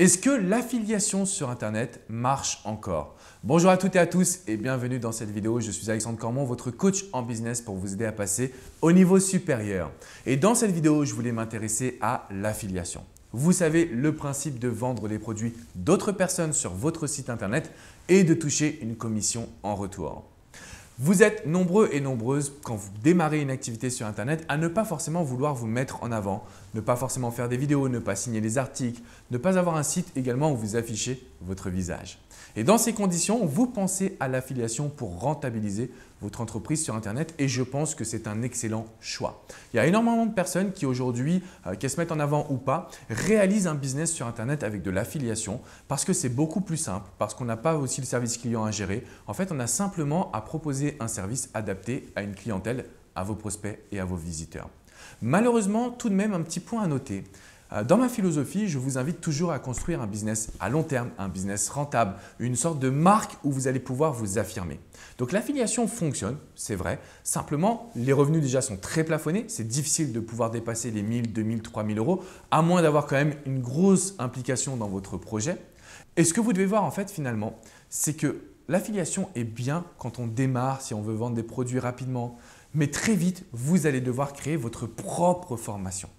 Est-ce que l'affiliation sur Internet marche encore? Bonjour à toutes et à tous et bienvenue dans cette vidéo. Je suis Alexandre Cormon, votre coach en business pour vous aider à passer au niveau supérieur. Et dans cette vidéo, je voulais m'intéresser à l'affiliation. Vous savez le principe de vendre les produits d'autres personnes sur votre site Internet et de toucher une commission en retour. Vous êtes nombreux et nombreuses quand vous démarrez une activité sur Internet à ne pas forcément vouloir vous mettre en avant, ne pas forcément faire des vidéos, ne pas signer les articles, ne pas avoir un site également où vous affichez votre visage. Et dans ces conditions, vous pensez à l'affiliation pour rentabiliser votre entreprise sur Internet et je pense que c'est un excellent choix. Il y a énormément de personnes qui aujourd'hui, qu'elles se mettent en avant ou pas, réalisent un business sur Internet avec de l'affiliation parce que c'est beaucoup plus simple, parce qu'on n'a pas aussi le service client à gérer. En fait, on a simplement à proposer un service adapté à une clientèle, à vos prospects et à vos visiteurs. Malheureusement, tout de même un petit point à noter. Dans ma philosophie, je vous invite toujours à construire un business à long terme, un business rentable, une sorte de marque où vous allez pouvoir vous affirmer. Donc l'affiliation fonctionne, c'est vrai. Simplement, les revenus déjà sont très plafonnés. C'est difficile de pouvoir dépasser les 1000, 2000, 3000 euros, à moins d'avoir quand même une grosse implication dans votre projet. Et ce que vous devez voir en fait finalement, c'est que l'affiliation est bien quand on démarre, si on veut vendre des produits rapidement. Mais très vite, vous allez devoir créer votre propre formation.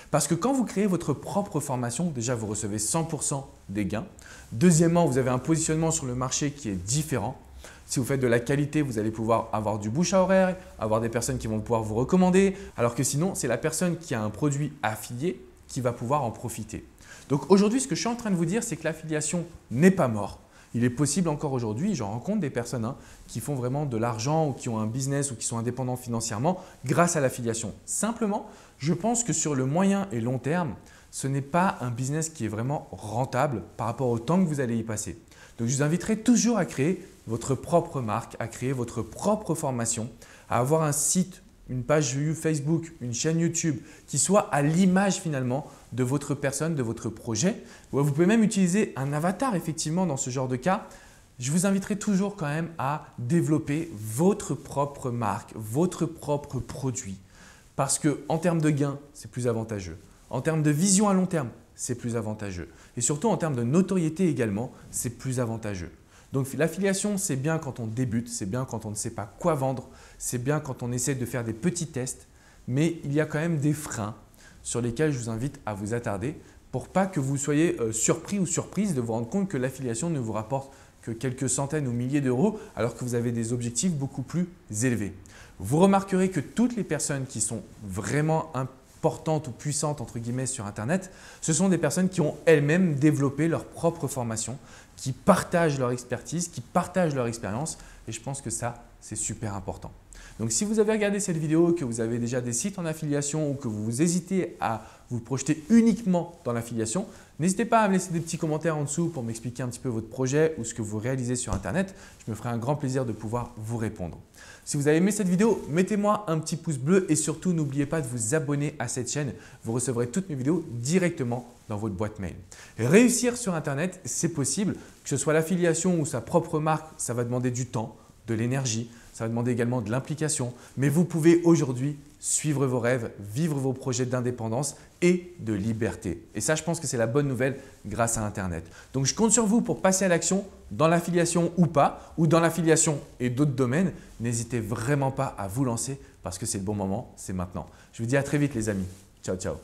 Parce que quand vous créez votre propre formation, déjà vous recevez 100% des gains. Deuxièmement, vous avez un positionnement sur le marché qui est différent. Si vous faites de la qualité, vous allez pouvoir avoir du bouche à oreille, avoir des personnes qui vont pouvoir vous recommander, alors que sinon, c'est la personne qui a un produit affilié qui va pouvoir en profiter. Donc aujourd'hui, ce que je suis en train de vous dire, c'est que l'affiliation n'est pas mort. Il est possible encore aujourd'hui, j'en rencontre des personnes qui font vraiment de l'argent ou qui ont un business ou qui sont indépendants financièrement grâce à l'affiliation. Simplement, je pense que sur le moyen et long terme, ce n'est pas un business qui est vraiment rentable par rapport au temps que vous allez y passer. Donc, je vous inviterai toujours à créer votre propre marque, à créer votre propre formation, à avoir un site, une page Facebook, une chaîne YouTube qui soit à l'image finalement de votre personne, de votre projet. Vous pouvez même utiliser un avatar effectivement dans ce genre de cas. Je vous inviterai toujours quand même à développer votre propre marque, votre propre produit. Parce qu'en termes de gains, c'est plus avantageux. En termes de vision à long terme, c'est plus avantageux. Et surtout en termes de notoriété également, c'est plus avantageux. Donc l'affiliation, c'est bien quand on débute, c'est bien quand on ne sait pas quoi vendre, c'est bien quand on essaie de faire des petits tests, mais il y a quand même des freins sur lesquels je vous invite à vous attarder pour pas que vous soyez surpris ou surprise de vous rendre compte que l'affiliation ne vous rapporte que quelques centaines ou milliers d'euros alors que vous avez des objectifs beaucoup plus élevés. Vous remarquerez que toutes les personnes qui sont vraiment importantes ou puissantes entre guillemets sur Internet, ce sont des personnes qui ont elles-mêmes développé leur propre formation, qui partagent leur expertise, qui partagent leur expérience et je pense que ça, c'est super important. Donc, si vous avez regardé cette vidéo, que vous avez déjà des sites en affiliation ou que vous hésitez à vous projeter uniquement dans l'affiliation, n'hésitez pas à me laisser des petits commentaires en dessous pour m'expliquer un petit peu votre projet ou ce que vous réalisez sur Internet. Je me ferai un grand plaisir de pouvoir vous répondre. Si vous avez aimé cette vidéo, mettez-moi un petit pouce bleu et surtout n'oubliez pas de vous abonner à cette chaîne. Vous recevrez toutes mes vidéos directement dans votre boîte mail. Réussir sur Internet, c'est possible. Que ce soit l'affiliation ou sa propre marque, ça va demander du temps, de l'énergie, ça va demander également de l'implication. Mais vous pouvez aujourd'hui suivre vos rêves, vivre vos projets d'indépendance et de liberté. Et ça, je pense que c'est la bonne nouvelle grâce à Internet. Donc, je compte sur vous pour passer à l'action dans l'affiliation ou pas, ou dans l'affiliation et d'autres domaines. N'hésitez vraiment pas à vous lancer parce que c'est le bon moment, c'est maintenant. Je vous dis à très vite les amis. Ciao, ciao.